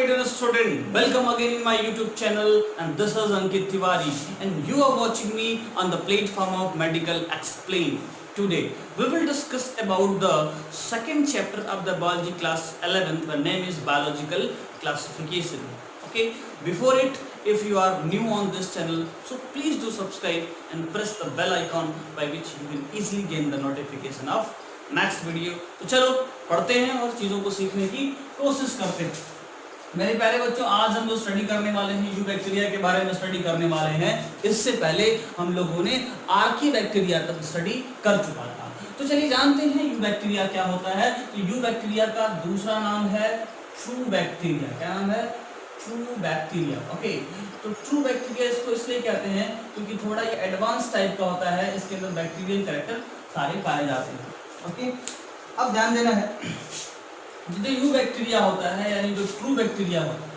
dear student, welcome again in my YouTube channel, and this is Ankit Tiwari and you are watching me on the platform of Medical Explain. Today we will discuss about the second chapter of the biology class 11. The name is biological classification. Okay, before it, if you are new on this channel, so please do subscribe and press the bell icon by which you can easily gain the notification of next video. तो चलो पढ़ते हैं और चीज़ों को सीखने की कोशिश करते हैं। मेरे प्यारे बच्चों, आज हम जो स्टडी करने वाले हैं यू बैक्टीरिया के बारे में स्टडी करने वाले हैं। इससे पहले हम लोगों ने आर्की बैक्टीरिया तक स्टडी कर चुका था। तो चलिए जानते हैं यू बैक्टीरिया क्या होता है। तो यू बैक्टीरिया का दूसरा नाम है ट्रू बैक्टीरिया। क्या नाम है? True bacteria. ओके, तो ट्रू बैक्टीरिया इसको इसलिए कहते हैं क्योंकि थोड़ा ये एडवांस टाइप का होता है। इसके अंदर बैक्टीरियल कैरेक्टर सारे पाए जाते हैं। ओके, अब ध्यान देना है, जो यू बैक्टीरिया होता है यानी जो ट्रू बैक्टीरिया होता है,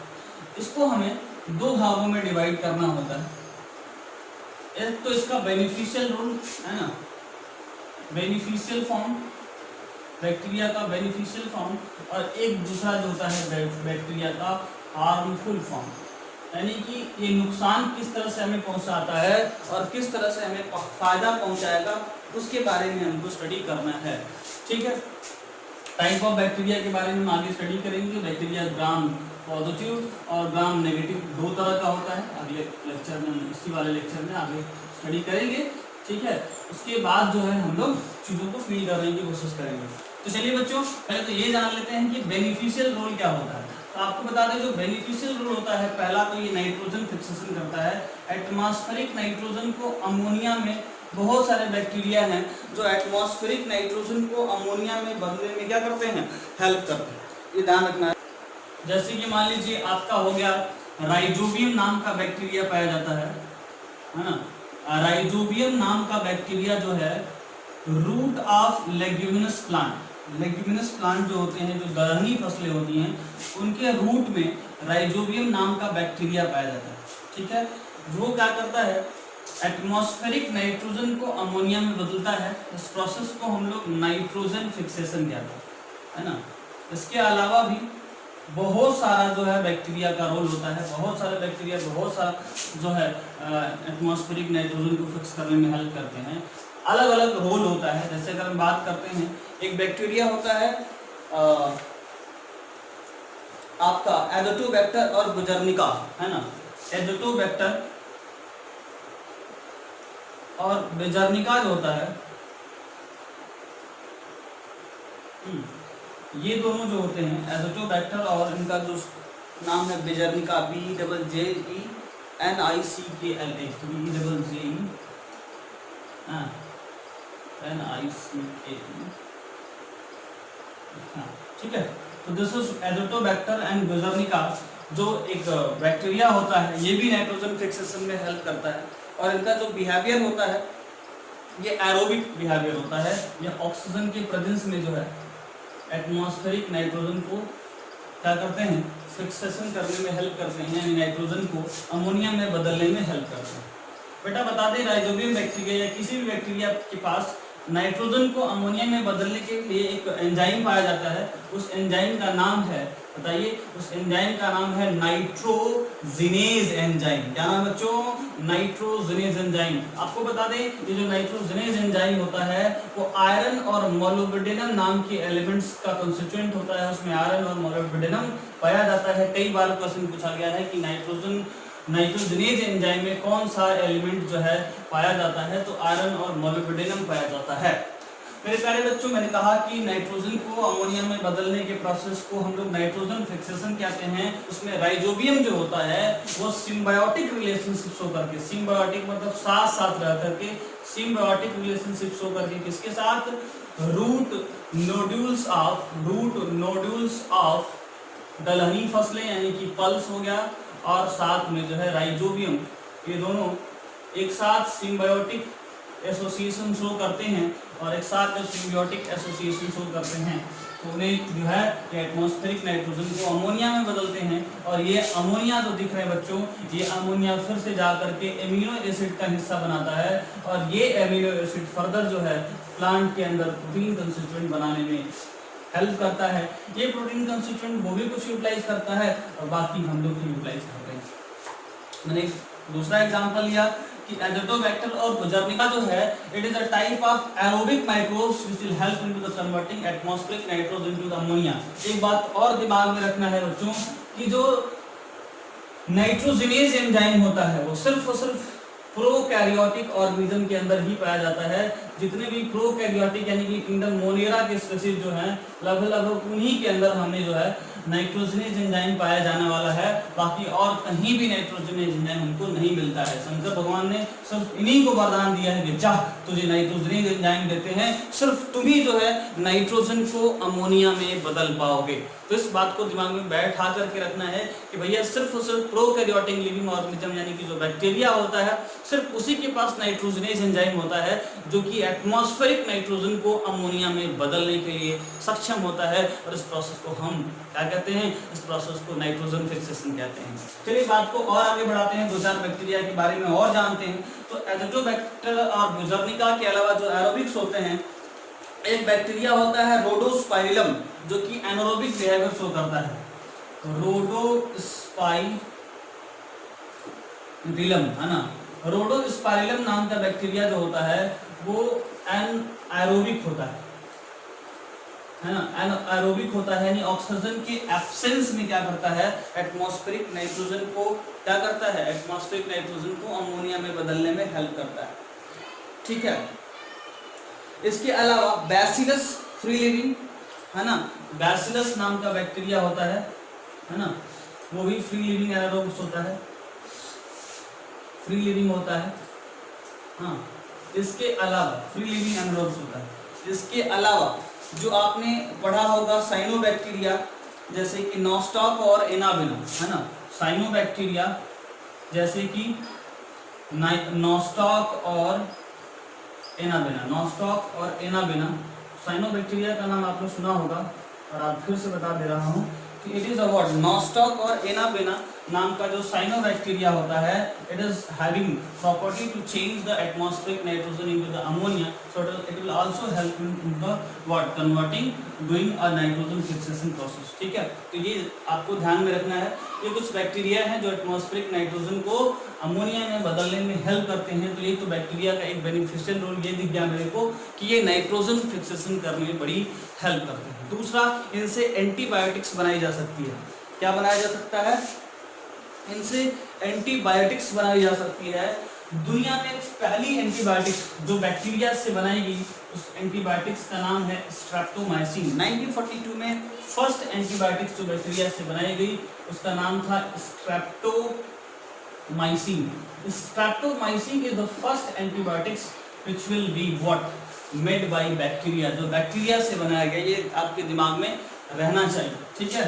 इसको हमें दो भागों में डिवाइड करना होता है। एक तो इसका बेनिफिशियल रोल है ना, बेनिफिशियल फॉर्म, बैक्टीरिया का बेनिफिशियल फॉर्म, और एक दूसरा जो होता है बैक्टीरिया का हार्मफुल फॉर्म, यानी कि ये नुकसान किस तरह से हमें पहुंचाता है और किस तरह से हमें फायदा पहुंचाएगा, उसके बारे में हमको स्टडी करना है। ठीक है, टाइप ऑफ बैक्टीरिया के बारे में हम आगे स्टडी करेंगे। बैक्टीरिया ग्राम पॉजिटिव और ग्राम नेगेटिव दो तरह का होता है। अगले लेक्चर में, इसी वाले लेक्चर में आगे स्टडी करेंगे। ठीक है, उसके बाद जो है हम लोग चीज़ों को फील करने की कोशिश करेंगे। तो चलिए बच्चों, पहले तो ये जान लेते हैं कि बेनिफिशियल रोल क्या होता है। तो आपको बता दें, जो बेनिफिशियल रोल होता है, पहला तो ये नाइट्रोजन फिक्सेशन करता है। एटमॉस्फेरिक नाइट्रोजन को अमोनिया में, बहुत सारे बैक्टीरिया हैं जो एटमॉस्फेरिक नाइट्रोजन को अमोनिया में बदलने में क्या करते हैं, हेल्प करते हैं। ये ध्यान रखना है। जैसे कि मान लीजिए आपका हो गया राइजोबियम नाम का बैक्टीरिया पाया जाता है ना। राइजोबियम नाम का बैक्टीरिया जो है root of leguminous plant, leguminous plant जो होते हैं, जो दलहनी फसलें होती हैं, उनके रूट में राइजोबियम नाम का बैक्टीरिया पाया जाता है। ठीक है, वो क्या करता है, एटमॉस्फेरिक नाइट्रोजन को अमोनिया में बदलता है। इस प्रोसेस को हम लोग नाइट्रोजन फिक्सेशन कहते हैं, है ना। इसके अलावा भी बहुत सारा जो है बैक्टीरिया का रोल होता है। बहुत सारे बैक्टीरिया बहुत सारा जो है एटमॉस्फेरिक नाइट्रोजन को फिक्स करने में हेल्प करते हैं। अलग अलग रोल होता है। जैसे अगर हम बात करते हैं, एक बैक्टीरिया होता है आपका एजोटोबैक्टर और गुजर्निका, है ना। एजोटोबैक्टर और बेजर्निका जो होता है, ये दोनों जो होते हैं एजोटोबैक्टर, और इनका जो नाम है बेजर्निका, BEJENICALA, ठीक है। तो दिस इज एजोटोबैक्टर एंड बेजर्निका। जो एक बैक्टीरिया होता है, ये भी नाइट्रोजन फिक्सेशन में हेल्प करता है, और इनका जो बिहेवियर होता है ये एरोबिक बिहेवियर होता है। ये ऑक्सीजन के प्रेजेंस में जो है एटमॉस्फेरिक नाइट्रोजन को क्या करते हैं, फिक्सेशन करने में हेल्प करते हैं, यानी नाइट्रोजन को अमोनिया में बदलने में हेल्प करते हैं। बेटा बता दें, राइजोबियम बैक्टीरिया या किसी भी बैक्टीरिया के पास नाइट्रोजन को अमोनिया में बदलने के लिए एक एंजाइम पाया जाता है। उस एंजाइम का नाम है, बताइए, उस एंजाइम का नाम है नाइट्रोजिनेज एंजाइम। क्या नाम बच्चों? Nitrogenase enzyme. आपको बता दें, ये जो नाइट्रोजिनेज एंजाइम होता है वो आयरन और मोलिब्डेनम नाम के एलिमेंट्स का कंस्टिट्यूएंट होता है। उसमें आयरन और मोलिब्डेनम पाया जाता है। कई बार क्वेश्चन पूछा गया है कि नाइट्रोजिनेज एंजाइम में कौन सा एलिमेंट जो है पाया जाता है, तो आयरन और मोलिब्डेनम पाया जाता है। मेरे प्यारे बच्चों, मैंने कहा कि नाइट्रोजन को अमोनिया में बदलने के प्रोसेस को हम लोग नाइट्रोजन फिक्सेशन कहते हैं। उसमें राइजोबियम जो होता है वो सिम्बायोटिक रिलेशनशिप शो करके, सिम्बायोटिक मतलब साथ साथ रह करके, सिम्बायोटिक रिलेशनशिप शो करके किसके साथ, रूट नोड्यूल्स ऑफ दलहनी फसलें यानी कि पल्स हो गया, और साथ में जो है राइजोबियम, ये दोनों एक साथ सिम्बायोटिक एसोसिएशन शो करते हैं और एक साथ में सिम्बियोटिक एसोसिएशन शो करते हैं। तो उन्हें जो है एटमॉस्फेरिक नाइट्रोजन को अमोनिया में बदलते हैं, और ये अमोनिया जो दिख रहे हैं बच्चों, ये अमोनिया फिर से जा करके एमिनो एसिड का हिस्सा बनाता है, और ये एमिनो एसिड फर्दर जो है प्लांट के अंदर प्रोटीन कंस्टिट्यूएंट बनाने में हेल्प करता है। ये प्रोटीन कंस्टिट्यूएंट वो भी कुछ यूटिलाइज करता है और बाकी हम लोग तो यूटिलाइज करते हैं। मैंने दूसरा एग्जांपल लिया कि एजोटोबैक्टर और बुजर्निका जो है it is a type of aerobic microbes which will help into the converting atmospheric nitrogen to the ammonia. एक बात और दिमाग में रखना है बच्चों कि जो नाइट्रोजनेज एंजाइम होता है वो सिर्फ और सिर्फ प्रोकैरियोटिक ऑर्गेनिज्म के अंदर ही पाया जाता है। जितने भी प्रोकैरियोटिक यानी कि किंगडम मोनेरा के स्पीशीज जो हैं लगभग उन्हीं के अंदर हमें जो है नाइट्रोजनेज एंजाइम पाया जाने वाला है। बाकी और कहीं भी नाइट्रोजनेज एंजाइम हमको नहीं मिलता है। शंकर भगवान ने सिर्फ इन्हीं को वरदान दिया है कि जा तुझे नाइट्रोजनेज एंजाइम देते हैं, सिर्फ तुम ही जो है नाइट्रोजन को अमोनिया में बदल पाओगे। तो इस बात को दिमाग में बैठा करके रखना है कि भैया सिर्फ और सिर्फ प्रोकैरियोटिक लिविंग ऑर्गेनिज्म यानी कि जो बैक्टीरिया होता है सिर्फ उसी के पास नाइट्रोजनेज एंजाइम होता है जो कि एटमॉस्फेरिक नाइट्रोजन को अमोनिया में बदलने के लिए सक्षम होता है। और इस प्रोसेस को हम क्या कहते हैं, इस प्रोसेस को नाइट्रोजन फिक्सेशन कहते हैं। चलिए बात को और आगे बढ़ाते हैं, दो चार बैक्टीरिया के बारे में और जानते हैं। तो एजोटोबैक्टर और बुजर्निका के अलावा जो एरोबिक्स होते हैं, एक बैक्टीरिया होता है रोडोस्पाइरिलम जो कि एनारोबिक बिहेवियर शो करता है। रोडोस्पाइरिलम है ना, रोडोस्पाइरिलम नाम का बैक्टीरिया जो होता है वो एनारोबिक होता है ना, एनारोबिक होता है यानी ऑक्सीजन के एब्सेंस में क्या करता है, एटमॉस्फेरिक नाइट्रोजन को क्या करता है, एटमॉस्फेरिक नाइट्रोजन को अमोनिया में बदलने में हेल्प करता है। ठीक है, इसके अलावा बैसिलस फ्री लिविंग है ना, बैसिलस नाम का बैक्टीरिया होता है ना, वो भी फ्री लिविंग एनारोब्स होता है, फ्री लिविंग होता है। हाँ, इसके अलावा फ्री लिविंग एनारोब्स होता है। इसके अलावा जो आपने पढ़ा होगा साइनोबैक्टीरिया जैसे कि नॉस्टॉक और एनाबिना है ना, साइनोबैक्टीरिया जैसे कि नॉस्टॉक और एनाबिना, नॉस्टॉक और एनाबिना। साइनोबैक्टीरिया का नाम आपने सुना होगा और आप फिर से बता दे रहा हूँ कि इट इज अबाउट नॉस्टॉक और एनाबिना नाम का जो साइनोबैक्टीरिया होता है it is having property to change the atmospheric nitrogen into the ammonia, so it will also help in the what converting doing a nitrogen fixation process. ठीक है, तो ये आपको ध्यान में रखना है। ये कुछ बैक्टीरिया हैं जो एटमॉस्फेरिक नाइट्रोजन को अमोनिया में बदलने में हेल्प करते हैं। तो ये तो बैक्टीरिया का एक बेनिफिशियल रोल ये दिख गया मेरे को कि ये नाइट्रोजन फिक्सेशन करने में बड़ी हेल्प करते हैं। दूसरा, इनसे एंटीबायोटिक्स बनाई जा सकती है। क्या बनाया जा सकता है, इनसे एंटीबायोटिक्स बनाई जा सकती है। दुनिया में पहली एंटीबायोटिक्स जो बैक्टीरिया से बनाई गई उस एंटीबायोटिक्स का नाम है स्ट्रेप्टोमाइसिन। 1942 में फर्स्ट एंटीबायोटिक्स जो बैक्टीरिया से बनाई गई उसका नाम था streptomycin. Streptomycin is the first antibiotics which will be what made by bacteria, जो बैक्टीरिया से बनाया गया। ये आपके दिमाग में रहना चाहिए। ठीक है,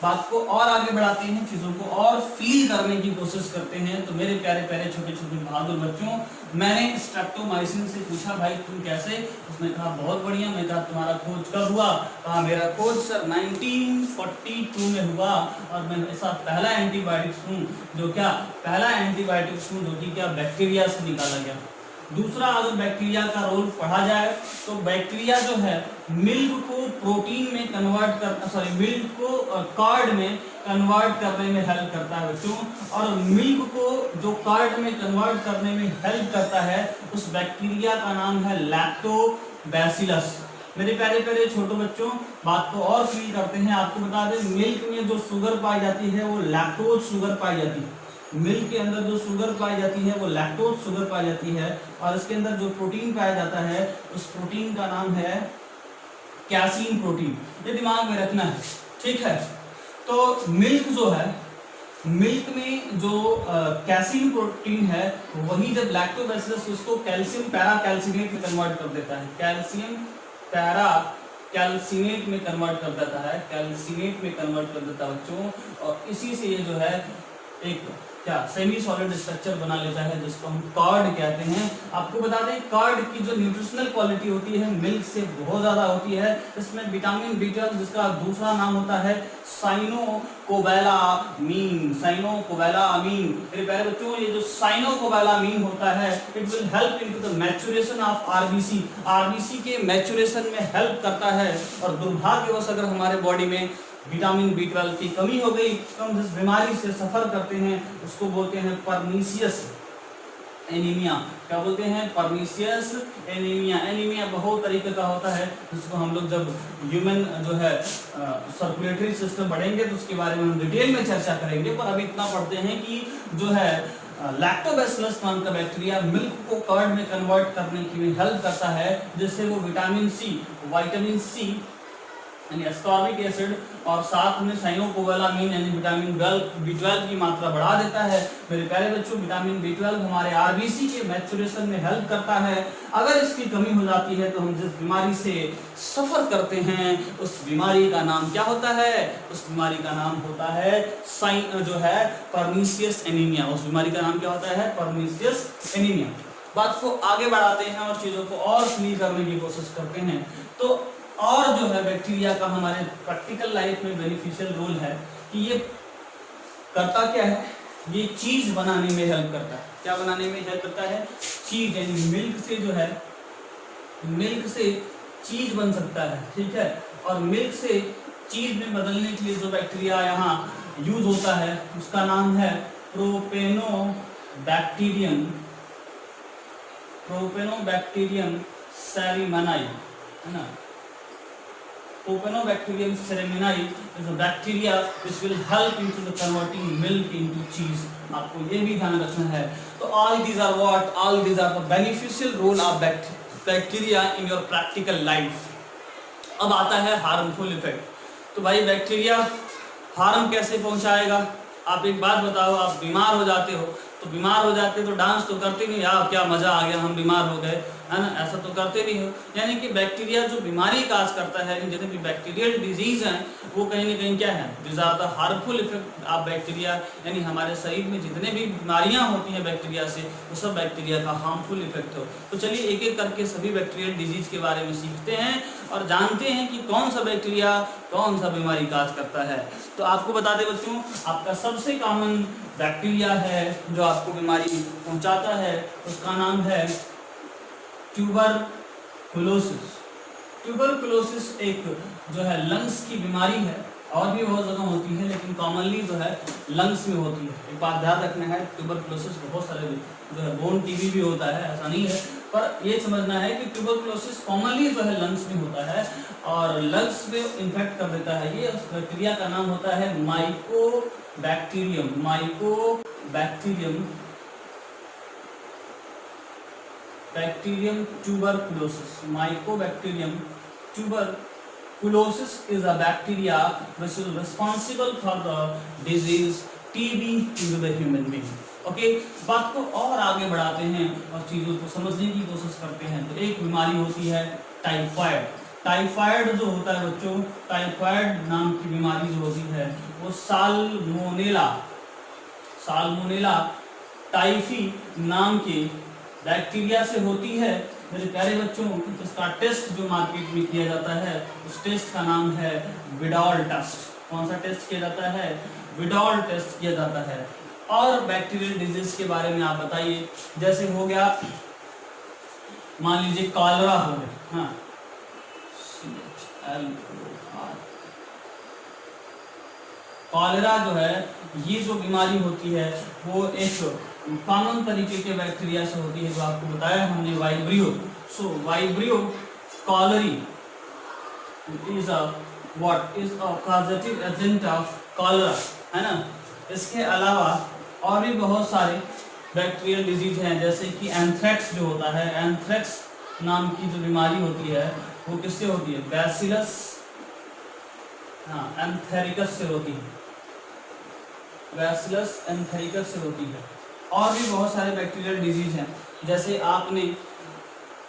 बात को और आगे बढ़ाते हैं, चीजों को और फील करने की कोशिश करते हैं। तो मेरे प्यारे प्यारे छोटे छोटे बहादुर बच्चों, मैंने स्ट्रेप्टोमाइसिन से पूछा भाई तुम कैसे, उसने कहा बहुत बढ़िया। मैं कहा तुम्हारा खोज कब हुआ, कहा मेरा खोज सर 1942 में हुआ और मैं ऐसा पहला एंटीबायोटिक्स हूँ जो क्या, पहला एंटीबायोटिक्स हूँ जो कि क्या बैक्टीरिया से निकाला गया। दूसरा, अगर बैक्टीरिया का रोल पढ़ा जाए तो बैक्टीरिया जो है मिल्क को प्रोटीन में कन्वर्ट कर मिल्क को कार्ड में कन्वर्ट करने में हेल्प करता है बच्चों। और मिल्क को जो कार्ड में कन्वर्ट करने में हेल्प करता है उस बैक्टीरिया का नाम है लैक्टोबैसिलस। मेरे प्यारे प्यारे छोटे बच्चों, बात को और फील करते हैं। आपको बता दें मिल्क में जो शुगर पाई जाती है वो लैक्टोज शुगर पाई जाती है। मिल्क के अंदर जो शुगर पाई जाती है वो लैक्टोज शुगर पाई जाती है। और इसके अंदर जो प्रोटीन पाया जाता है उस प्रोटीन का नाम है कैसीन प्रोटीन। ये दिमाग में रखना है। ठीक है, तो मिल्क जो है, मिल्क में जो कैसीन प्रोटीन है वही जब लैक्टोबैसिलस उसको कैल्शियम पैरा कैल्सिनेट में कन्वर्ट कर देता है, कैल्शियम पैरा कैल्सिनेट में कन्वर्ट कर देता है, कैल्सिनेट में कन्वर्ट कर देता है बच्चों। और इसी से ये जो है एक क्या सेमी सॉलिड स्ट्रक्चर बना लेता है, जिसको हम कर्ड कहते हैं। आपको बता दें कर्ड की जो न्यूट्रिशनल क्वालिटी होती है मिल्क से बहुत ज़्यादा होती है। इसमें विटामिन B12 जिसका दूसरा नाम होता है साइनोकोबैलामीन, साइनोकोबैलामीन। मेरे प्यारे बच्चों, ये जो साइनोकोबैलामीन होता है it will help in to the maturation of RBC, RBC के मैच्योरेशन में हेल्प करता है। और दुर्भाग्यवश अगर हमारे बॉडी में विटामिन B12 की कमी हो गई तो हम जिस बीमारी से सफर करते हैं उसको बोलते हैं परनीसियस एनीमिया। क्या बोलते हैं? Pernicious anaemia. एनीमिया बहुत तरीके का होता है, जिसको हम लोग जब ह्यूमन जो है सर्कुलेटरी सिस्टम बढ़ेंगे तो उसके बारे में हम डिटेल में चर्चा करेंगे। पर अभी इतना पढ़ते हैं कि जो है लैक्टोबैसिलस नाम का बैक्टीरिया मिल्क को कर्ड में कन्वर्ट करने की हेल्प करता है, जिससे वो विटामिन सी यानी एस्कॉर्बिक एसिड और साथ में साइनोकोबैलामीन यानी विटामिन B12 की मात्रा बढ़ा देता है। मेरे प्यारे बच्चों, विटामिन B12 हमारे आरबीसी के मैच्योरेशन में हेल्प करता है। अगर इसकी कमी हो जाती है तो हम जिस बीमारी से सफर करते हैं उस बीमारी का नाम क्या होता है? उस बीमारी का नाम होता है परनीसियस एनीमिया। उस बीमारी का नाम क्या होता है? Pernicious anaemia. बात को आगे बढ़ाते हैं और चीजों को और क्लियर करने की कोशिश करते हैं। तो और जो है बैक्टीरिया का हमारे प्रैक्टिकल लाइफ में बेनिफिशियल रोल है कि ये करता क्या है? ये चीज बनाने में हेल्प करता है। क्या बनाने में हेल्प करता है? चीज, यानी मिल्क से जो है मिल्क से चीज बन सकता है, ठीक है। और मिल्क से चीज में बदलने के लिए जो बैक्टीरिया यहाँ यूज होता है उसका नाम है प्रोपेनोबैक्टीरियम सेरेमनाई, है ना। Propionobacterium ceremonii is a bacteria which will help into the converting milk into cheese. आपको ये भी ध्यान रखना है। तो all these are the beneficial role of bacteria in your practical life. अब आता है harmful effect। तो भाई बैक्टीरिया हार्म कैसे पहुंचाएगा? आप एक बात बताओ, आप बीमार हो जाते हो तो डांस तो करते नहीं, यार क्या मजा आ गया हम बीमार हो गए, है ना, ऐसा तो करते नहीं हो। यानी कि बैक्टीरिया जो बीमारी काज करता है, जितने भी बैक्टीरियल डिजीज हैं वो कहीं ना कहीं क्या है? This are the harmful effect of bacteria. यानी हमारे शरीर में जितने भी बीमारियां होती हैं बैक्टीरिया से, वो सब बैक्टीरिया का हार्मफुल इफेक्ट हो। तो चलिए एक एक करके सभी बैक्टीरियल डिजीज के बारे में सीखते हैं और जानते हैं कि कौन सा बैक्टीरिया कौन सा बीमारी काज करता है। तो आपको बता दें बच्चों, आपका सबसे कॉमन बैक्टीरिया है जो आपको बीमारी पहुंचाता है, उसका नाम है ट्यूबरकुलोसिस। ट्यूबरकुलोसिस एक जो है लंग्स की बीमारी है, और भी बहुत जगह होती है लेकिन कॉमनली जो है लंग्स में होती है। एक बात ध्यान रखना है, ट्यूबरकुलोसिस बहुत सारे जो है बोन टीबी भी होता है, ऐसा नहीं है, पर ये समझना है कि ट्यूबरकुलोसिस कॉमनली जो है लंग्स में होता है और लंग्स में इन्फेक्ट कर देता है। ये उस बैक्टीरिया का नाम होता है bacterium tuberculosis. Mycobacterium tuberculosis is a bacteria which is responsible for the disease TB in the human being. Okay, बात को और आगे बढ़ाते हैं और चीज़ों को समझने की कोशिश करते हैं। तो एक बीमारी होती है टाइफाइड। टाइफाइड जो होता है बच्चों, टाइफाइड नाम की बीमारी जो होती है वो साल्मोनेला टाइफी नाम के बैक्टीरिया से होती है। मेरे प्यारे बच्चों, इसका टेस्ट जो मार्केट में किया जाता है उस टेस्ट का नाम है विडॉल टेस्ट। कौन सा टेस्ट किया जाता है? विडॉल टेस्ट किया जाता है। और बैक्टीरियल डिजीज के बारे में आप बताइए, जैसे हो गया मान लीजिए कॉलरा हो गया, हाँ, कॉलरा जो है ये जो बीमारी होती है वो एक कॉमन तरीके के बैक्टीरिया से होती है जो आपको बताया हमने, vibrio. So vibrio cholerae is a causative agent of cholera, है ना। इसके अलावा और भी बहुत सारे बैक्टीरियल डिजीज हैं, जैसे कि एंथ्रेक्स जो होता है, एंथ्रेक्स नाम की जो बीमारी होती है वो किससे होती है? बैसिलस एंथेरिकस से होती है, बैसिलस एंथेरिकस से होती है। और भी बहुत सारे बैक्टीरियल डिजीज हैं, जैसे आपने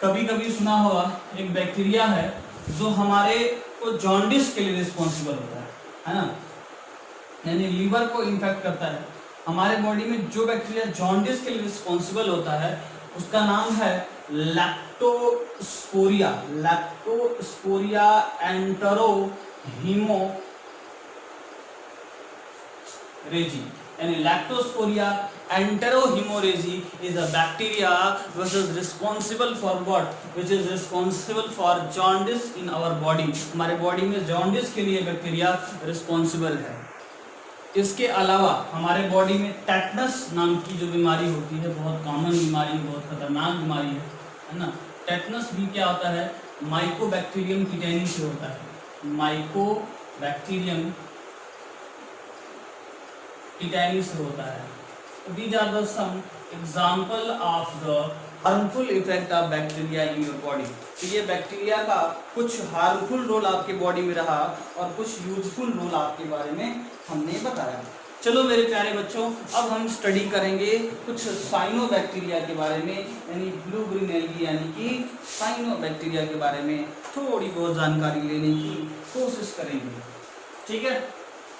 कभी कभी सुना होगा एक बैक्टीरिया है जो हमारे को जॉन्डिस के लिए रिस्पॉन्सिबल होता है ना, यानी लीवर को इन्फेक्ट करता है। हमारे बॉडी में जो बैक्टीरिया जॉन्डिस के लिए रिस्पॉन्सिबल होता है उसका नाम है लैक्टोस्पोरिया, लैक्टोस्पोरिया एंटेरोहीमोरेजी, यानी लैक्टोस्पोरिया एंटेरोहीमोरेजी is a bacteria which is responsible for what, which is responsible for jaundice in our body। हमारे बॉडी में जॉन्डिस के लिए बैक्टीरिया रिस्पॉन्सिबल है। इसके अलावा हमारे बॉडी में टेटनस नाम की जो बीमारी होती है, बहुत कॉमन बीमारी, बहुत खतरनाक बीमारी है ना। टेटनस भी क्या होता है, माइकोबैक्टीरियम टिटेनी से होता है, माइकोबैक्टीरियम टिटेनी से होता है। These are the some example of the harmful effect of bacteria in your body। तो ये बैक्टीरिया का कुछ हार्मफुल रोल आपके बॉडी में रहा और कुछ यूजफुल रोल आपके बारे में हमने बताया। चलो मेरे प्यारे बच्चों, अब हम स्टडी करेंगे कुछ साइनोबैक्टीरिया के बारे में, यानी ब्लू ग्रीन एल्गी यानी कि साइनोबैक्टीरिया के बारे में थोड़ी बहुत जानकारी लेने की कोशिश करेंगे। ठीक है,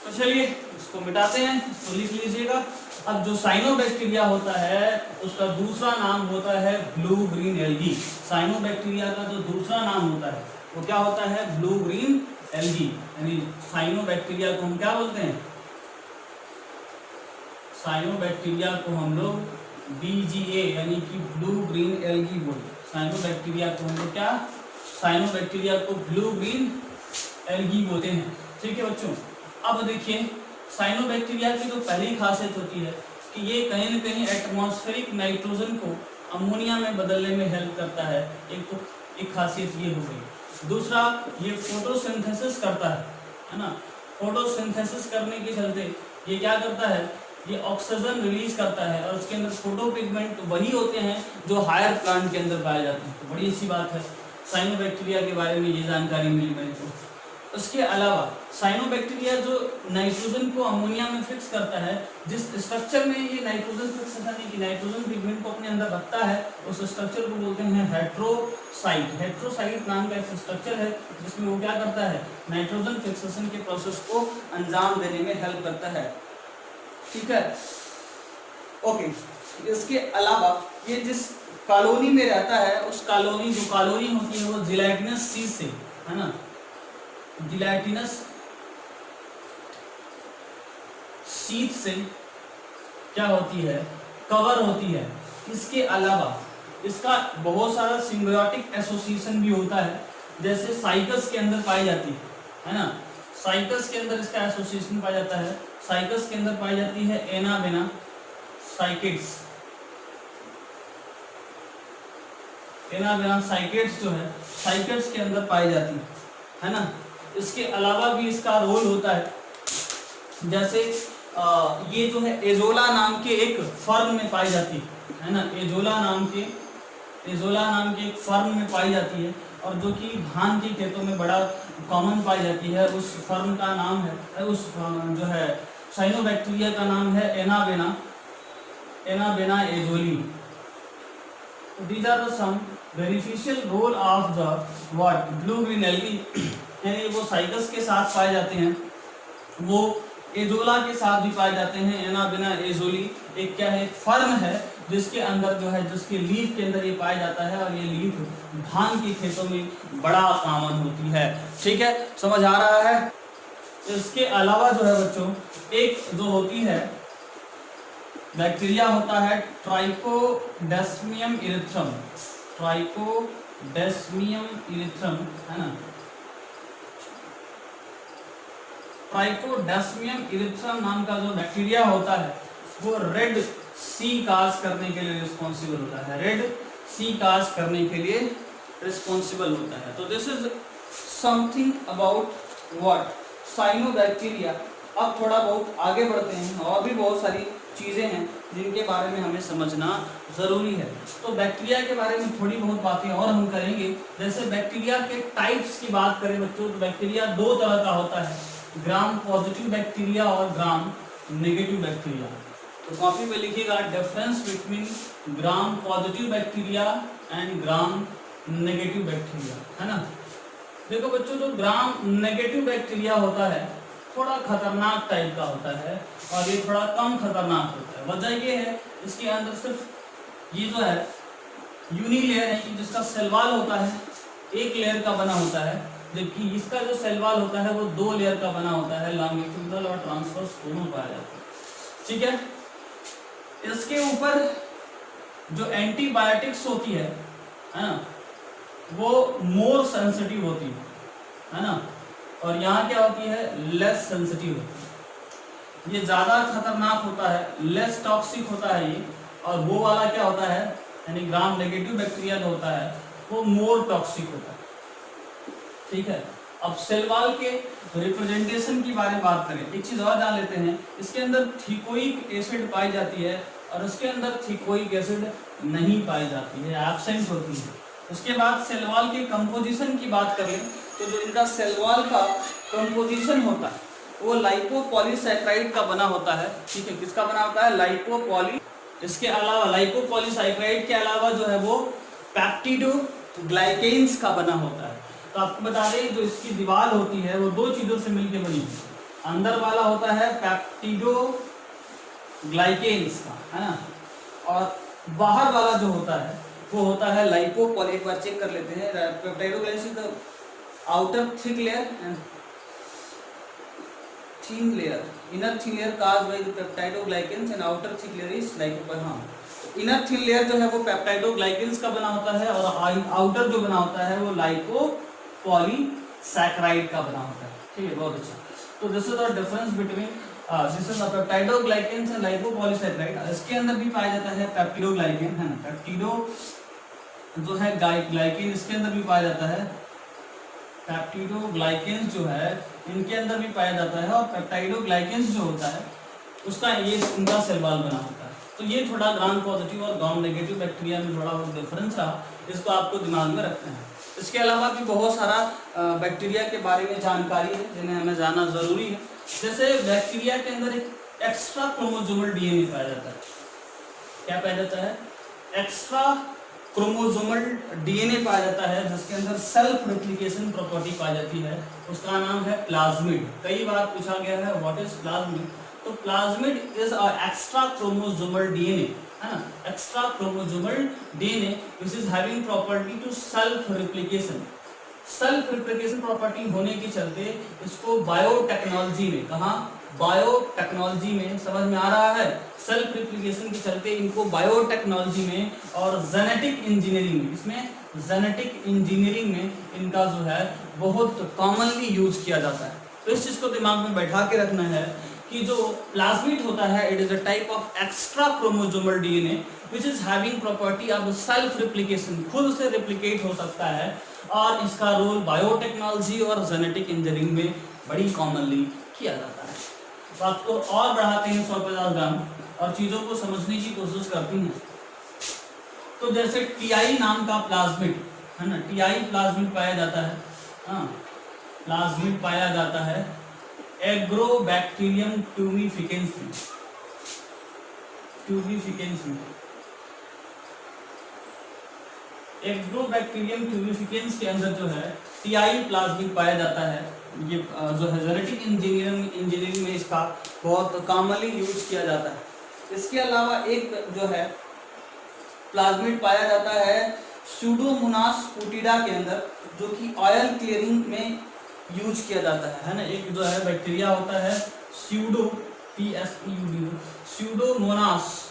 तो चलिए इसको मिटाते हैं, इसको लिख लीजिएगा। अब जो साइनोबैक्टीरिया होता है उसका दूसरा नाम होता है ब्लू ग्रीन एल्गी। साइनोबैक्टीरिया का जो दूसरा नाम होता है वो क्या होता है, ब्लू ग्रीन एल्गी। यानी साइनोबैक्टीरिया को हम क्या बोलते हैं, साइनोबैक्टीरिया को हम लोग BGA यानी कि ब्लू ग्रीन एल्गी बोलते हैं। साइनोबैक्टीरिया को हम लोग क्या, साइनोबैक्टीरिया को ब्लू ग्रीन एल्गी बोलते हैं। ठीक है बच्चों, अब देखिए साइनोबैक्टीरिया की जो पहली खासियत होती है कि ये कहीं न कहीं एटमॉस्फेरिक नाइट्रोजन को अमोनिया में बदलने में हेल्प करता है। एक खासियत ये हो गई। दूसरा, ये फोटोसिंथेसिस करता है ना। फोटोसिंथेसिस करने के चलते ये क्या करता है, ये ऑक्सीजन रिलीज करता है और उसके अंदर फोटोपिगमेंट वही होते हैं जो हायर प्लांट के अंदर पाए जाते हैं। तो बड़ी अच्छी बात है, साइनोबैक्टीरिया के बारे में ये जानकारी मिली मेरे को। उसके अलावा साइनोबैक्टीरिया जो नाइट्रोजन को अमोनिया में फिक्स करता है, जिस स्ट्रक्चर में ये नाइट्रोजन फिक्स यानी कि नाइट्रोजन पिगमेंट को अपने अंदर रखता है, उस स्ट्रक्चर को बोलते हैं हेट्रोसाइट। हेट्रोसाइट नाम का एक स्ट्रक्चर है जिसमें वो क्या करता है, नाइट्रोजन फिक्सेशन के प्रोसेस को अंजाम देने में हेल्प करता है। ठीक है, ओके। इसके अलावा ये जिस कॉलोनी में रहता है उस कॉलोनी जो कॉलोनी होती है वो जिलेटिनस सीड से, है ना, जिलेटिनस शीट से क्या होती है, कवर होती है। इसके अलावा इसका बहुत सारा सिम्बायोटिक एसोसिएशन भी होता है, जैसे साइकस के अंदर पाई जाती है ना। साइकस के अंदर इसका एसोसिएशन पाया जाता है। साइकस के अंदर पाई जाती है एनाबेना साइकेट्स, एनाबेना साइकेट्स जो है साइकेट्स के अंदर पाई जाती है ना। इसके अलावा भी इसका रोल होता है, जैसे ये जो है एजोला नाम के एक फर्म में पाई जाती है ना। एजोला नाम के एक फर्म में पाई जाती है और जो कि धान के खेतों में बड़ा कॉमन पाई जाती है। उस फर्म का नाम है, उस जो है साइनोबैक्टीरिया का नाम है anabaena एजोली। These are the some beneficial role of the what blue green algae। यानी वो साइकस के साथ पाए जाते हैं, वो एजोला के साथ भी पाए जाते हैं। एनाबेना एजोली एक क्या है, फर्म है जिसके अंदर जो है, जिसके लीफ के अंदर ये पाया जाता है और ये लीफ धान के खेतों में बड़ा कॉमन होती है। ठीक है, समझ आ रहा है। इसके अलावा जो है बच्चों, एक जो होती है बैक्टीरिया होता है ट्राइकोडेस्मियम इरिथ्रम, ट्राइकोडेस्मियम इरिथ्रम, है ना। ट्राइकोडेस्मियम इरिथ्रम नाम का जो बैक्टीरिया होता है वो रेड सी काज करने के लिए रिस्पॉन्सिबल होता है, रेड सी काज करने के लिए रिस्पॉन्सिबल होता है। तो this is something about what cyanobacteria. अब थोड़ा बहुत आगे बढ़ते हैं, और भी बहुत सारी चीज़ें हैं जिनके बारे में हमें समझना ज़रूरी है। तो बैक्टीरिया के बारे में थोड़ी बहुत बातें और हम करेंगे। जैसे बैक्टीरिया के टाइप्स की बात करें बच्चों, तो बैक्टीरिया दो तरह का होता है, ग्राम पॉजिटिव बैक्टीरिया और ग्राम नेगेटिव बैक्टीरिया। तो कॉपी में लिखिएगा difference between gram positive bacteria and gram negative bacteria, है ना। देखो बच्चों, जो ग्राम नेगेटिव बैक्टीरिया होता है थोड़ा खतरनाक टाइप का होता है और ये थोड़ा कम खतरनाक होता है। वजह ये है इसके अंदर सिर्फ ये जो है यूनी लेयर है कि जिसका सेल वॉल होता है एक लेयर का बना होता है, जबकि इसका जो सेल वॉल होता है वो 2 लेयर का बना होता है, लॉन्गिट्यूडनल और ट्रांसवर्स दोनों पाया जाता है। ठीक है, इसके ऊपर जो एंटीबायोटिक्स होती है ना, वो मोर सेंसिटिव होती है ना, और यहाँ क्या होती है लेस सेंसिटिव होती है। ये ज़्यादा खतरनाक होता है, लेस टॉक्सिक होता है ये, और वो वाला क्या होता है यानी ग्राम नेगेटिव बैक्टीरिया जो होता है वो मोर टॉक्सिक होता है। ठीक है, अब सेल वॉल के रिप्रेजेंटेशन की बारे में बात करें, एक चीज़ और जान लेते हैं, इसके अंदर थिकोइक एसिड पाई जाती है और उसके अंदर थिकोइक एसिड नहीं पाई जाती है, एब्सेंट होती है। उसके बाद सेल वॉल के कंपोजिशन की बात करें तो जो इनका सेल वॉल का कंपोजिशन होता है वो लाइपोपॉलीसैकेराइड का बना होता है। ठीक है, किसका बना होता है लाइपोपॉली, इसके अलावा लाइपोपॉलीसैकेराइड के अलावा जो है वो पेप्टिडोग्लाइकेन्स का बना होता है। तो आपको बता दें जो इसकी दीवार होती है वो 2 चीज़ों से मिलकर बनी है, अंदर वाला होता है पेप्टिडोग्लाइकेन्स का, है ना, और बाहर वाला जो होता है वो होता है लाइपोपॉली। एक बार चेक कर लेते हैं, peptidoglycans the outer thick layer and thin layer, inner thin layer caused by the peptidoglycans and outer thick layer is lipopoly। हाँ, इनर थिन लेयर जो है वो पेप्टाइडोग्लाइकेन्स का बना होता है और आउटर जो बना होता है वो लाइपोपॉलीसैकेराइड का बना होता है। ठीक है, बहुत अच्छा। तो this is the difference between this is the peptidoglycans and lipopolysaccharide. इसके अंदर भी पाया जाता है पेप्टिडोग्लाइकेन, है ना, पेप्टिडो जो है ग्लाइकेन इसके अंदर भी पाया जाता है, पेप्टिडोग्लाइकेन्स जो है इनके अंदर भी पाया जाता है, और पेप्टाइडोग्लाइकेन्स जो होता है उसका ये इनका सेल वॉल बना होता है। तो ये थोड़ा ग्राम पॉजिटिव और ग्राम नेगेटिव बैक्टीरिया में थोड़ा बहुत डिफरेंस रहा, इसको आपको दिमाग में रखना है। इसके अलावा भी बहुत सारा बैक्टीरिया के बारे में जानकारी है जिन्हें हमें जानना ज़रूरी है। जैसे बैक्टीरिया के अंदर एक एक्स्ट्रा क्रोमोसोमल डीएनए पाया जाता है। क्या पाया जाता है? एक्स्ट्रा क्रोमोसोमल डीएनए पाया जाता है जिसके अंदर सेल्फ रेप्लिकेशन प्रॉपर्टी पाई जाती है, उसका नाम है प्लाज्मिड। कई बार पूछा गया है व्हाट इज प्लाज्मिड, तो plasmid is a extra chromosomal DNA, है ना, extra chromosomal DNA which is having property to self replication. Self replication property होने के चलते इसको बायोटेक्नोलॉजी में, कहा बायोटेक्नोलॉजी में, समझ में आ रहा है, सेल्फ रेप्लिकेशन के चलते इनको बायोटेक्नोलॉजी में और जेनेटिक इंजीनियरिंग में, इसमें जेनेटिक इंजीनियरिंग में इनका जो है बहुत कॉमनली यूज किया जाता है। तो इस चीज को दिमाग में बैठा के रखना है कि जो प्लाज्मिड होता है it is a type of extra chromosomal DNA which is having property of self replication, खुद से रेप्लिकेट हो सकता है, और इसका रोल बायोटेक्नोलॉजी और जेनेटिक इंजीनियरिंग में बड़ी कॉमनली किया जाता है। बात को और बढ़ाते हैं 150 ग्राम और चीज़ों को समझने की कोशिश करती हैं। तो जैसे टीआई नाम का प्लाज्मिड, है ना, टीआई प्लाज्मिड पाया जाता है, हाँ, प्लाज्मिड पाया जाता है एग्रोबैक्टीरियम ट्यूबिफिकेंस में, एग्रोबैक्टीरियम ट्यूबिफिकेंस के अंदर जो है टीआई प्लाज्मिड पाया जाता है। ये जो है जेनेटिक इंजीनियरिंग में इसका बहुत कॉमनली यूज किया जाता है। इसके अलावा एक जो है प्लाज्मिड पाया जाता है स्यूडोमोनास फुटिडा के अंदर, जो कि ऑयल क्लियरिंग में यूज किया जाता है ना। एक जो है बैक्टीरिया होता है स्यूडोमोनास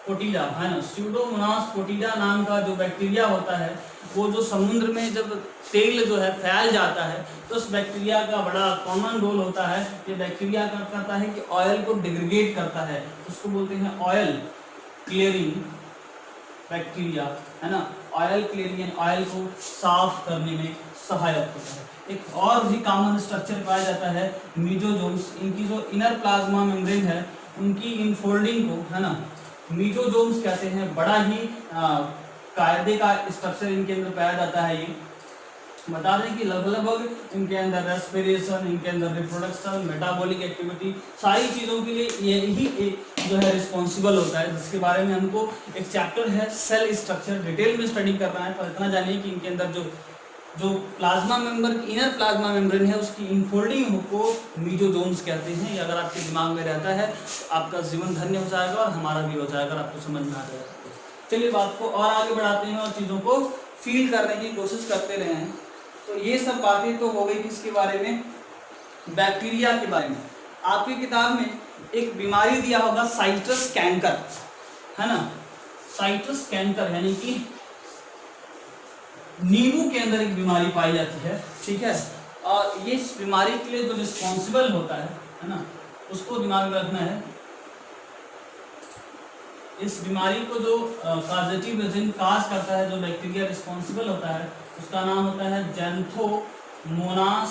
पोटिडा, है ना, स्यूडोमोनास पोटिडा नाम का जो बैक्टीरिया होता है वो जो समुद्र में जब तेल जो है फैल जाता है तो उस बैक्टीरिया का बड़ा कॉमन रोल होता है। ये बैक्टीरिया क्या करता है कि ऑयल को डिग्रेडेट करता है, उसको बोलते हैं ऑयल क्लियरिंग बैक्टीरिया, है ना, ऑयल क्लियरिंग, ऑयल को साफ करने में सहायक होता है। एक और भी कॉमन स्ट्रक्चर पाया जाता है मीजोजोम्स, इनकी जो इनर प्लाज्मा मेम्ब्रेन है उनकी इनफोल्डिंग को, है ना, मीजोजोम्स कहते हैं। बड़ा ही कायदे का स्ट्रक्चर इनके अंदर पाया जाता है। ये बता दें कि लगभग इनके अंदर रेस्पिरेशन, इनके अंदर रिप्रोडक्शन, मेटाबॉलिक एक्टिविटी, सारी चीज़ों के लिए यही जो है रिस्पॉन्सिबल होता है, जिसके बारे में हमको एक चैप्टर है सेल स्ट्रक्चर डिटेल में स्टडी करना है। पर इतना जानिए कि इनके अंदर जो जो प्लाज्मा मेम्बर की इनर प्लाज्मा मेम्ब्रेन है उसकी इनफोल्डिंग को मीजोजोम्स कहते हैं। ये अगर आपके दिमाग में रहता है तो आपका जीवन धन्य हो जाएगा और हमारा भी हो जाएगा, आपको समझ में आ जाएगा। चलिए बात को और आगे बढ़ाते हैं और चीज़ों को फील करने की कोशिश करते रहे हैं। तो ये सब बातें तो हो गई किसके बारे में, बैक्टीरिया के बारे में। आपकी किताब में एक बीमारी दिया होगा साइट्रस कैंकर, है ना, साइट्रस कैंकर यानी कि नींबू के अंदर एक बीमारी पाई जाती है, ठीक है। और ये इस बीमारी के लिए जो रिस्पॉन्सिबल होता है ना, उसको दिमाग में रखना है। इस बीमारी को जो कॉजेटिव एजेंट काज करता है, जो बैक्टीरिया रिस्पॉन्सिबल होता है, उसका नाम होता है ज़ैंथोमोनास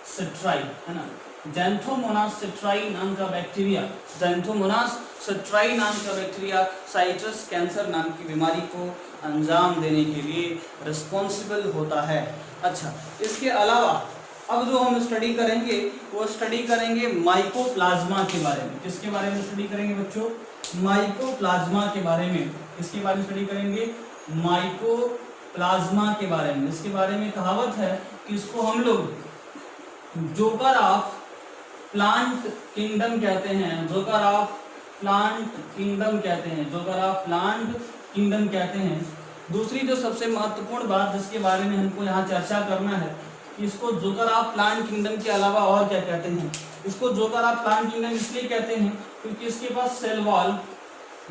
सिट्राई, है ना। ज़ैंथोमोनास सिट्राई नाम का बैक्टीरिया, ज़ैंथोमोनास सिट्राई नाम का बैक्टीरिया साइट्रस कैंसर नाम की बीमारी को अंजाम देने के लिए रिस्पॉन्सिबल होता है। अच्छा, इसके अलावा अब जो हम स्टडी करेंगे वो स्टडी करेंगे माइकोप्लाज्मा के बारे में। किसके बारे में स्टडी करेंगे बच्चों, माइकोप्लाज्मा के बारे में। किसके बारे में स्टडी करेंगे, माइकोप्लाज्मा के बारे में। इसके बारे में कहावत है कि इसको हम लोग जोकर ऑफ प्लांट किंगडम कहते हैं, जोकर ऑफ प्लांट किंगडम कहते हैं, जोकर ऑफ प्लांट किंगडम कहते हैं। दूसरी जो सबसे महत्वपूर्ण बात जिसके बारे में हमको यहाँ चर्चा करना है, इसको जोकर ऑफ प्लांट किंगडम के अलावा और क्या कहते हैं। इसको जोकर ऑफ प्लांट किंगडम इसलिए कहते हैं क्योंकि इसके पास सेल वॉल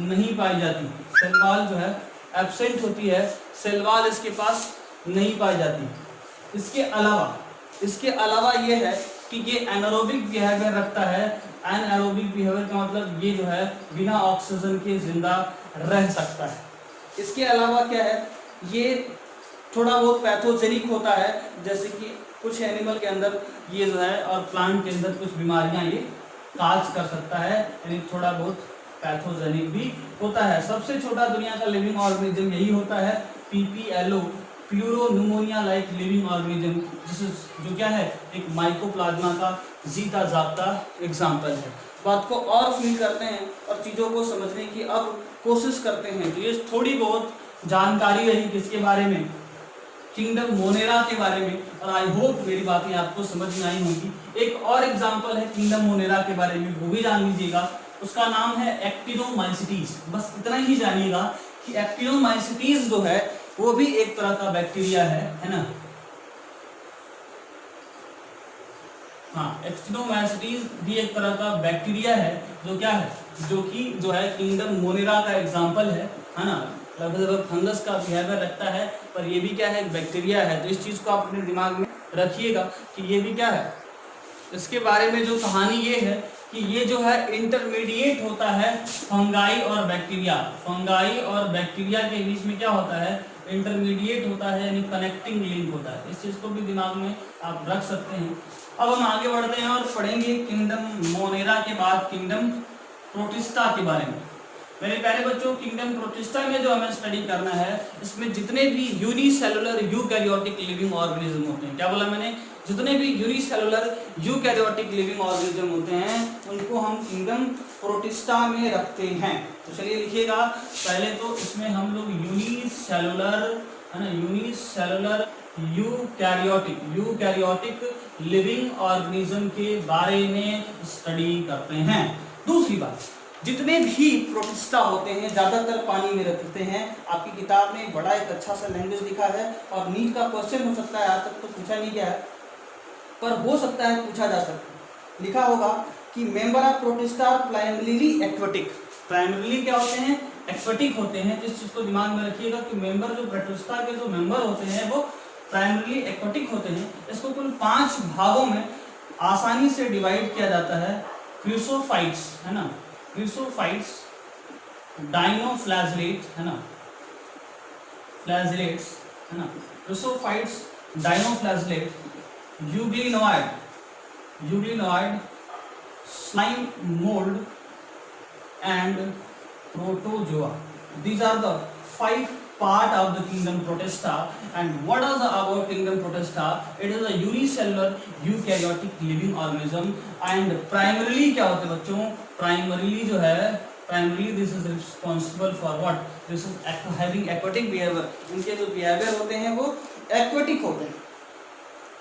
नहीं पाई जाती, सेल वॉल जो है एब्सेंट होती है, सेल वॉल इसके पास नहीं पाई जाती। इसके अलावा ये है कि ये एनारोबिक बिहेवियर रखता है। एनारोबिक बिहेवियर का मतलब ये जो है बिना ऑक्सीजन के जिंदा रह सकता है। इसके अलावा क्या है, ये थोड़ा बहुत पैथोजेनिक होता है, जैसे कि कुछ एनिमल के अंदर ये जो है और प्लांट के अंदर कुछ बीमारियां ये काज कर सकता है, यानी थोड़ा बहुत पैथोजेनिक भी होता है। सबसे छोटा दुनिया का लिविंग ऑर्गेनिज्म यही होता है, पीपीएलओ, प्यूरोन्यूमोनिया लाइक लिविंग ऑर्गेनिज्म, जो क्या है एक माइकोप्लाज्मा का जीता जागता एग्जाम्पल है। बात को और फील करते हैं और चीज़ों को समझने की अब कोशिश करते हैं। तो ये थोड़ी बहुत जानकारी रही किसके बारे में, किंगडम मोनेरा के बारे में, और आई होप मेरी बातें आपको समझ में आई होंगी। एक और एग्जांपल है किंगडम मोनेरा के बारे में, वो भी जान लीजिएगा। उसका नाम है एक्टिनोमाइसिटीज। बस इतना ही जानिएगा कि एक्टिनोमाइसिटीज जो है वो भी एक तरह का बैक्टीरिया है ना। हाँ, एक्टिनोमाइसिटीज भी एक तरह का बैक्टीरिया है जो क्या है, जो है किंगडम मोनेरा का एग्जाम्पल है ना। लगभग फंगस का बिहेवियर रखता है, पर ये भी क्या है, एक बैक्टीरिया है। तो इस चीज़ को आप अपने दिमाग में रखिएगा कि ये भी क्या है। इसके बारे में जो कहानी ये है कि ये जो है इंटरमीडिएट होता है फंगाई और बैक्टीरिया। फंगाई और बैक्टीरिया के बीच में क्या होता है, इंटरमीडिएट होता है, यानी कनेक्टिंग लिंक होता है। इस चीज़ को भी दिमाग में आप रख सकते हैं। अब हम आगे बढ़ते हैं और पढ़ेंगे किंगडम मोनेरा के बाद किंगडम प्रोटिस्टा के बारे में। मेरे प्यारे बच्चों, किंगडम प्रोटिस्टा में जो हमें स्टडी करना है, इसमें जितने भी यूनिसेलुलर यूकैरियोटिक लिविंग ऑर्गेनिज्म होते हैं, क्या बोला मैंने, जितने भी यूनिसेलुलर यूकैरियोटिक लिविंग ऑर्गेनिज्म होते हैं उनको हम किंगडम प्रोटिस्टा में रखते हैं। तो चलिए लिखिएगा, पहले तो इसमें हम लोग यूनिसेलुलर, है ना, यूनिसेलुलर यूकैरियोटिक लिविंग ऑर्गेनिज्म के बारे में स्टडी करते हैं। दूसरी बात, जितने भी प्रोटिस्टा होते हैं ज़्यादातर पानी में रहते हैं। आपकी किताब में बड़ा एक अच्छा सा लैंग्वेज लिखा है और नीट का क्वेश्चन हो सकता है, आज तक तो पूछा नहीं गया है पर हो सकता है पूछा जा सकता है। लिखा होगा कि member of protista are primarily aquatic. Primarily क्या होते हैं, एक्वेटिक होते हैं। इस चीज़ को दिमाग में रखिएगा कि मेंबर जो प्रोटिस्टा के जो मेंबर होते हैं वो प्राइमरीली एक्वेटिक होते हैं। इसको कुल 5 भागों में आसानी से डिवाइड किया जाता है। क्रिसोफाइट्स, है ना, क्रिसोफाइट्स, डाइनोफ्लैजलेट, है ना, फ्लैजलेट्स, है ना, chrysophytes, dinoflagellate, euglenoid, slime mould and protozoa. These are the 5 part of the kingdom Protista. And what is about kingdom Protista? It is a unicellular eukaryotic living organism. And primarily क्या होते हैं बच्चों, primarily जो है, primarily this is responsible for what? This is having aquatic behavior. इनके जो behavior होते हैं वो aquatic होते हैं।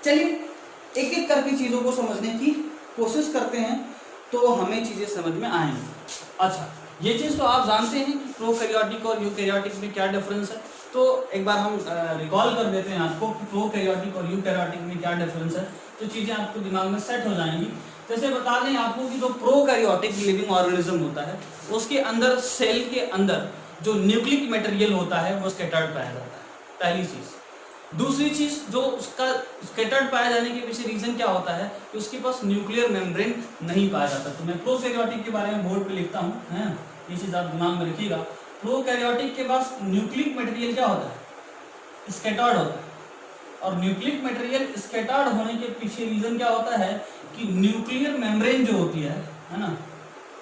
चलिए एक एक करके चीज़ों को समझने की कोशिश करते हैं तो हमें चीज़ें समझ में आएंगी। अच्छा, ये चीज़ तो आप जानते हैं कि प्रोकैरियोटिक और यूकैरियोटिक में क्या डिफरेंस है। तो एक बार हम रिकॉल कर देते हैं आपको कि प्रोकैरियोटिक और यूकैरियोटिक में क्या डिफरेंस है, तो चीज़ें आपको दिमाग में सेट हो जाएंगी। जैसे बता दें आपको कि जो प्रोकैरियोटिक लिविंग ऑर्गेनिज्म होता है उसके अंदर, सेल के अंदर जो न्यूक्लिक मटेरियल होता है वो स्कैटर्ड पाया जाता है, पहली चीज़। दूसरी चीज, जो उसका स्कैटर्ड पाए जाने के पीछे रीजन क्या होता है कि उसके पास न्यूक्लियर मेम्ब्रेन नहीं पाया जाता। तो मैं प्रोकैरियोटिक के बारे में बोर्ड पे लिखता हूँ, है ये चीज आप दिमाग में रखिएगा। प्रोकैरियोटिक के पास न्यूक्लिक मटेरियल क्या होता है, स्कैटर्ड होता है। और न्यूक्लिक मटेरियल स्कैटर्ड होने के पीछे रीजन क्या होता है कि न्यूक्लियर मेम्ब्रेन जो होती है ना,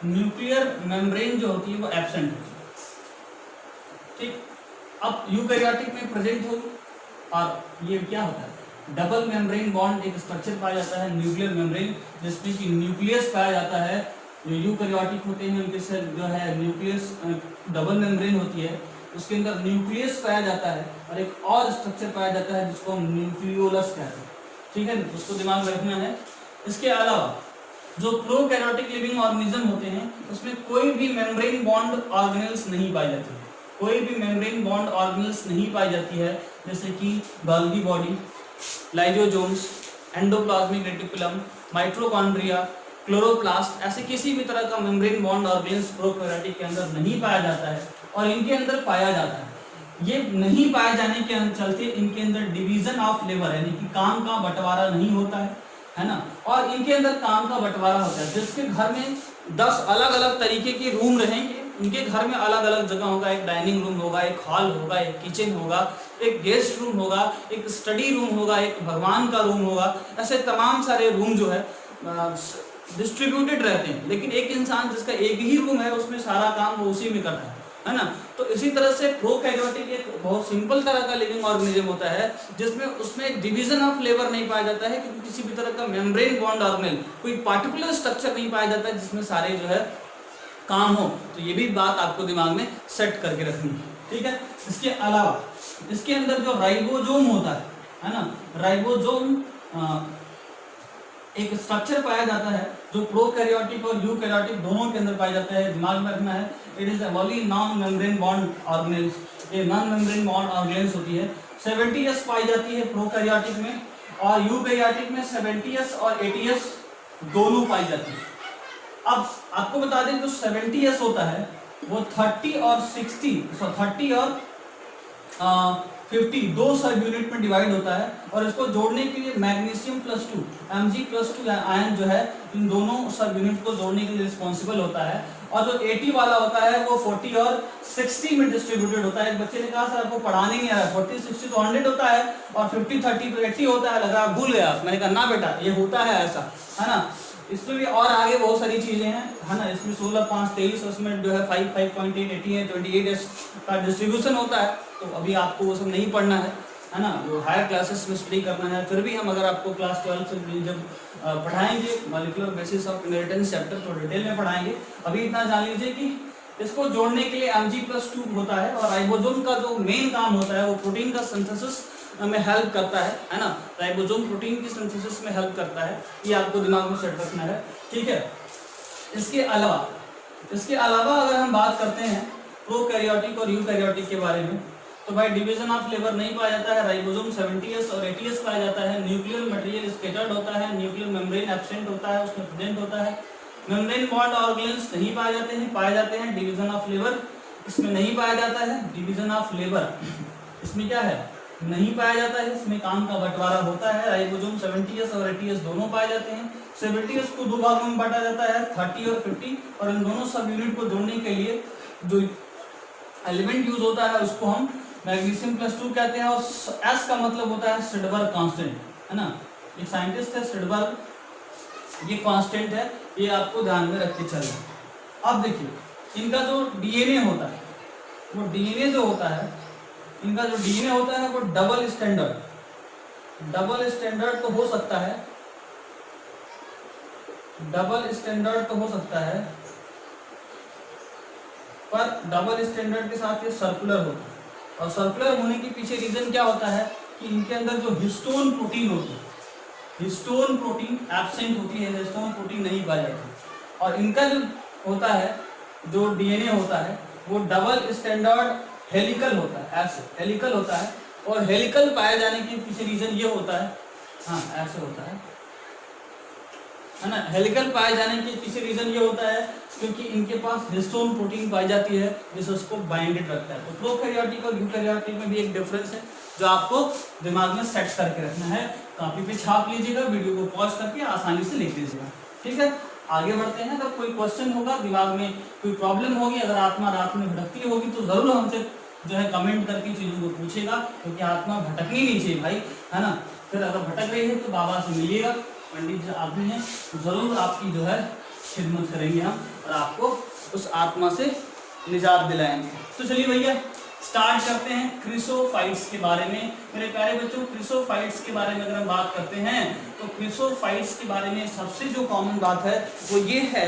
न्यूक्लियर मेम्ब्रेन जो होती है वो एब्सेंट होती है। ठीक, अब यूकैरियोटिक में प्रेजेंट होगी। और ये क्या होता है, डबल मेम्ब्रेन बॉन्ड एक स्ट्रक्चर पाया जाता है, न्यूक्लियर मेम्ब्रेन, जिसमें कि न्यूक्लियस पाया जाता है। जो यूकैरियोटिक होते हैं उनके से जो है न्यूक्लियस डबल मेम्ब्रेन होती है, उसके अंदर न्यूक्लियस पाया जाता है और एक और स्ट्रक्चर पाया जाता है जिसको हम न्यूक्लियोलस कहते हैं। ठीक है, उसको दिमाग में रखना है। इसके अलावा जो प्रोकैरियोटिक लिविंग ऑर्गेनिज्म होते हैं उसमें कोई भी मेम्ब्रेन बॉन्ड ऑर्गेनेल्स नहीं पाई जाती है, कोई भी मेम्ब्रेन बॉन्ड ऑर्गेनेल्स नहीं पाई जाती है, जैसे कि Golgi body, lysosomes, endoplasmic reticulum, mitochondria, chloroplast, ऐसे किसी भी तरह का मेम्ब्रेन बॉन्ड ऑर्गेनेल्स प्रोकैरियोटिक के अंदर नहीं पाया जाता है। और इनके अंदर पाया जाता है, ये नहीं पाए जाने के चलते इनके अंदर डिवीजन ऑफ लेबर यानी कि काम का बंटवारा नहीं होता है ना। और इनके अंदर काम का बंटवारा होता है, जिसके घर में 10 अलग अलग तरीके के रूम रहेंगे, उनके घर में अलग अलग जगह होगा, एक डाइनिंग रूम होगा, एक हॉल होगा, एक किचन होगा, एक गेस्ट रूम होगा, एक स्टडी रूम होगा, एक भगवान का रूम होगा। ऐसे तमाम सारे रूम जो है डिस्ट्रीब्यूटेड रहते हैं, लेकिन एक इंसान जिसका एक ही रूम है उसमें सारा काम वो उसी में करता है ना। तो इसी तरह से प्रोकैरियोटिक एक बहुत सिंपल तरह का लिविंग ऑर्गेनिज्म होता है जिसमें उसमें डिवीजन ऑफ लेबर नहीं पाया जाता है, क्योंकि किसी भी तरह का मेम्ब्रेन बॉन्ड ऑर्गेनेल कोई पार्टिकुलर स्ट्रक्चर नहीं पाया जाता है जिसमें सारे जो है काम हो। तो ये भी बात आपको दिमाग में सेट करके रखनी है, ठीक है। इसके अलावा इसके अंदर जो राइबोसोम होता है ना, राइबोसोम एक स्ट्रक्चर पाया जाता है जो प्रोकैरियोटिक और यूकैरियोटिक दोनों के अंदर पाया जाता है, दिमाग में रखना है। It is only non membrane bond organelles, ये नॉन मेम्ब्रेन बॉन्ड ऑर्गेनेल्स होती है। 70s पाई जाती है प्रोकैरियोटिक में, और यूकैरियोटिक में 70s और 80s दोनों पाई जाती है। अब आपको बता दें जो 70s होता है वो 30 और 50 दो सब यूनिट में डिवाइड होता है, और इसको जोड़ने के लिए मैग्नीशियम +2 Mg+2 आयन जो है इन दोनों सब यूनिट को जोड़ने के लिए रिस्पॉन्सिबल होता है। और जो 80 वाला होता है वो 40 और 60 में डिस्ट्रीब्यूटेड होता है। एक बच्चे ने कहा सर आपको पढ़ाने नहीं आ रहा, 40 60 तो 100 होता है और 50 30 तो 80 होता है, लगा भूल गया। मैंने कहा ना बेटा ये होता है ऐसा, है ना। इसमें भी और आगे बहुत सारी चीजें हैं, है ना। इसमें 16 5 23 उसमें जो है 5 5.8 80 है, 28 का डिस्ट्रीब्यूशन होता है। तो अभी आपको वो सब नहीं पढ़ना है ना, वो हायर क्लासेस में स्टडी करना है। फिर भी हम अगर आपको क्लास 12 से जब पढ़ाएंगे molecular basis of inheritance chapter तो डिटेल में पढ़ाएंगे। अभी इतना जान लीजिए कि इसको जोड़ने के लिए Mg+2 होता है, और राइबोसोम का जो मेन काम होता है वो प्रोटीन का सिंथेसिस में हेल्प करता है ना। राइबोसोम प्रोटीन की सिंथेसिस में हेल्प करता है, ये आपको दिमाग में सेट रखना है, ठीक है। इसके अलावा अगर हम बात करते हैं प्रोकैरियोटिक और यूकैरियोटिक के बारे में, तो भाई डिवीजन ऑफ लेबर नहीं पाया जाता है। राइबोसोम 70s और 80s पाया जाता है। न्यूक्लियर मटेरियल स्कैटर्ड होता है, न्यूक्लियर मेम्ब्रेन एब्सेंट होता है, उसमें प्रेजेंट होता है। मेम्ब्रेन बॉन्ड ऑर्गेनेल्स नहीं पाए जाते हैं। डिवीजन ऑफ लेबर इसमें नहीं पाया जाता है। डिवीजन ऑफ लेबर इसमें क्या है, नहीं पाया जाता है। इसमें काम का बंटवारा होता है। राइबोसोम 70s और 80s दोनों पाए जाते हैं। 70s को दो भागों में बांटा जाता है, 30 और 50, और इन दोनों सब यूनिट को जोड़ने के लिए जो एलिमेंट यूज होता है उसको हम मैग्नीशियम+2 कहते हैं। और S का मतलब होता है सिडबर्ग कांस्टेंट, है ना। एक साइंटिस्ट है सिडबर्ग, ये कांस्टेंट है, ये आपको ध्यान में रख के चलना। अब देखिए इनका जो डीएनए होता है, वो डीएनए जो होता है, इनका जो डीएनए होता है वो डबल स्टैंडर्ड तो हो सकता है, पर डबल स्टैंडर्ड के साथ ये सर्कुलर होता है। और सर्कुलर होने के पीछे रीजन क्या होता है कि इनके अंदर जो हिस्टोन प्रोटीन होती है, हिस्टोन प्रोटीन एब्सेंट होती है, हिस्टोन प्रोटीन नहीं पाई जाती। और इनका जो होता है, जो डीएनए होता है वो डबल स्टैंडर्ड हेलिकल होता है, ऐसे हेलिकल होता है। और हेलिकल पाए जाने के पीछे रीजन ये होता है, हाँ ऐसे होता है ना। हेलिकल पाए जाने के पीछे रीजन ये होता है क्योंकि इनके पास हिस्टोन प्रोटीन पाई जाती है जिससे उसको बाइंडेड रखता है। तो प्रोकैरियोटिक और यूकैरियोटिक में भी एक डिफरेंस है जो आपको दिमाग में सेट करके रखना है। कॉपी पे छाप लीजिएगा, वीडियो को पॉज करके आसानी से लिख लीजिएगा, ठीक है। आगे बढ़ते हैं। अगर कोई क्वेश्चन होगा, दिमाग में कोई प्रॉब्लम होगी, अगर आत्मा रात में भटकती होगी तो जरूर हमसे जो है कमेंट करके चीज़ों को पूछेगा, क्योंकि आत्मा भटकनी नहीं चाहिए भाई, है ना। फिर अगर भटक रही है तो बाबा से मिलिएगा, पंडित जी आप भी हैं, जरूर आपकी जो है खिदमत करेंगे हम और आपको उस आत्मा से निजात दिलाएंगे। तो चलिए भैया स्टार्ट करते हैं क्रिसोफाइट्स के बारे में। मेरे प्यारे बच्चों, क्रिसोफाइट्स के बारे में अगर हम बात करते हैं तो क्रिसोफाइट्स के बारे में सबसे जो कॉमन बात है वो ये है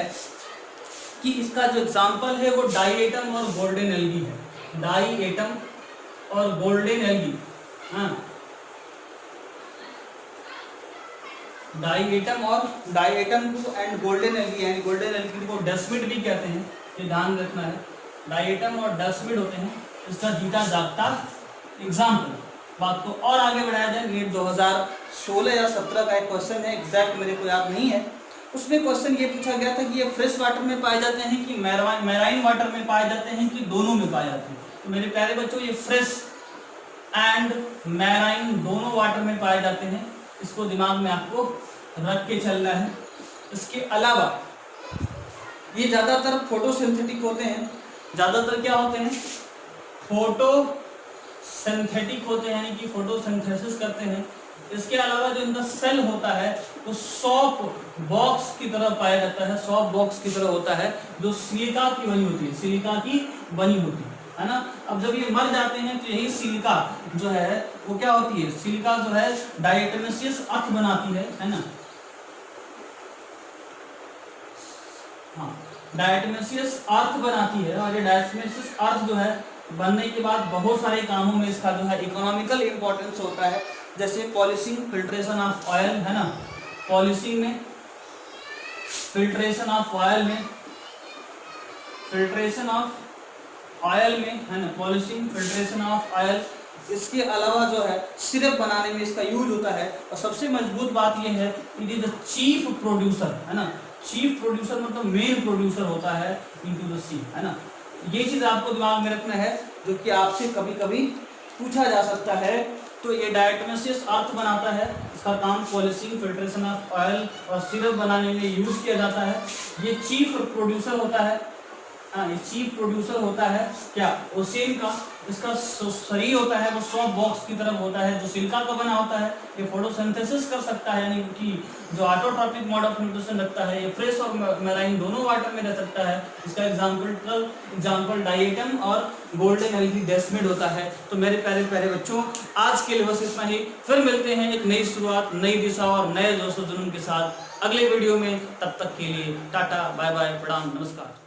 कि इसका जो एग्जाम्पल है वो डाईएटम और गोल्डन एल्गी है। डाईएटम और गोल्डन एल्गी, हाँ डाईएटम को एंड गोल्डन एल्गी, यानी गोल्डन एल्गी को डस्मिड भी कहते हैं, ये ध्यान रखना है। डाईएटम और डस्मिड होते हैं, इसका जीता जागता एग्जाम्पल। बात को और आगे बढ़ाया जाए, नीट 2016 या 17 का एक क्वेश्चन है, एग्जैक्ट मेरे को याद नहीं है। उसमें क्वेश्चन ये पूछा गया था कि ये फ्रेश वाटर में पाए जाते हैं कि मैराइन वाटर में पाए जाते हैं कि दोनों में पाए जाते हैं। तो मेरे प्यारे बच्चों, ये फ्रेश एंड मैराइन दोनों वाटर में पाए जाते हैं, इसको दिमाग में आपको रख के चलना है। इसके अलावा ये ज़्यादातर फोटोसिंथेटिक होते हैं, ज़्यादातर क्या होते हैं, फोटोसिंथेटिक होते हैं, यानी कि फोटोसिंथेसिस करते हैं। इसके अलावा जो इनका सेल होता है वो सॉप बॉक्स की तरह पाया जाता है, सॉप बॉक्स की तरह होता है जो सिलिका की बनी होती है, सिलिका की बनी होती है ना। अब जब ये मर जाते हैं तो यही सिलिका जो है वो क्या होती है, सिलिका जो है डायटोमेसियस अर्थ बनाती है ना। हाँ, डायटोमेसियस अर्थ बनाती है और ये डायटोमेसियस अर्थ जो है बनने के बाद बहुत सारे कामों में इसका जो है इकोनॉमिकल इंपॉर्टेंस होता है, जैसे पॉलिशिंग, फिल्ट्रेशन ऑफ ऑयल, है ना। पॉलिशिंग में, फिल्ट्रेशन ऑफ ऑयल में, फिल्ट्रेशन ऑफ ऑयल में, है ना, पॉलिशिंग फिल्ट्रेशन ऑफ ऑयल। इसके अलावा जो है सिरप बनाने में इसका यूज होता है। और सबसे मजबूत बात यह है कि ये द चीफ प्रोड्यूसर, है ना, चीफ प्रोड्यूसर मतलब मेन प्रोड्यूसर होता है इनटू द सी, है ना। ये चीज आपको दिमाग में रखना है जो कि आपसे कभी कभी पूछा जा सकता है। तो ये डायटोमेसियस अर्थ बनाता है, इसका काम पॉलिशिंग, फिल्ट्रेशन ऑफ ऑयल और सिरप बनाने में यूज किया जाता है। ये चीफ प्रोड्यूसर होता है, हाँ ये चीफ प्रोड्यूसर होता है क्या, ओसेन का। इसका शरीर होता है वो सॉफ्ट बॉक्स की तरफ होता है जो सिलिका का बना होता है। ये फोटोसिंथेसिस कर सकता है, यानी कि जो ऑटोट्रॉपिक मोड ऑफ न्यूट्रिशन रखता है। ये फ्रेश और मैराइन दोनों वाटर में रह सकता है। इसका एग्जाम्पल डाईएटम और गोल्डन एल्गी डेस्मिड होता है। तो मेरे प्यारे प्यारे बच्चों, आज के लिए बस इतना ही। फिर मिलते हैं एक नई शुरुआत, नई दिशा और नए जोशो जुनून के साथ अगले वीडियो में। तब तक के लिए टाटा, बाय बाय, प्रणाम, नमस्कार।